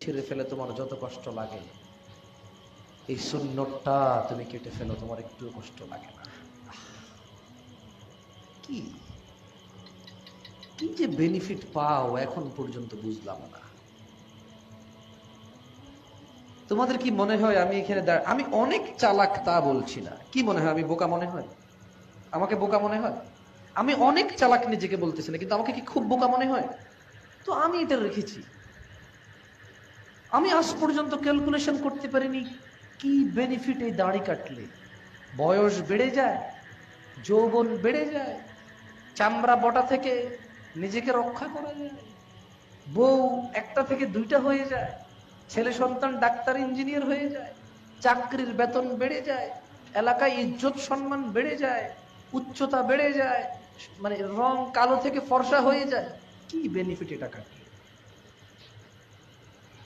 ছিঁড়ে ফেলে তোমার যত কষ্ট লাগে, এই সুন্নতটা তুমি কেটে ফেলো, তোমার একটু কষ্ট লাগে না। কি কি যে বেনিফিট পাও এখন পর্যন্ত বুঝলাম না। তোমাদের কি মনে হয় আমি এখানে আমি অনেক চালাক তা বলছি না? কি মনে হয় আমি বোকা মনে হয়? আমাকে বোকা মনে হয়? আমি অনেক চালাক নিজেকে বলতেছি না, কিন্তু আমাকে কি খুব বোকা মনে হয়? তো আমি এটা রেখেছি। আমি আজ পর্যন্ত ক্যালকুলেশন করতে পারিনি কি বেনিফিট এই দাড়ি কাটলে। বয়স বেড়ে যায়, যৌবন বেড়ে যায়, চামড়া বটা থেকে নিজেকে রক্ষা করা যায়, বউ একটা থেকে দুইটা হয়ে যায়, ছেলে সন্তান ডাক্তার ইঞ্জিনিয়ার হয়ে যায়, চাকরির বেতন বেড়ে যায়, এলাকায় ইজ্জত সম্মান বেড়ে যায়, উচ্চতা বেড়ে যায়, মানে রং কালো থেকে ফর্সা হয়ে যায়। কি বেনিফিট এটা কাটলে?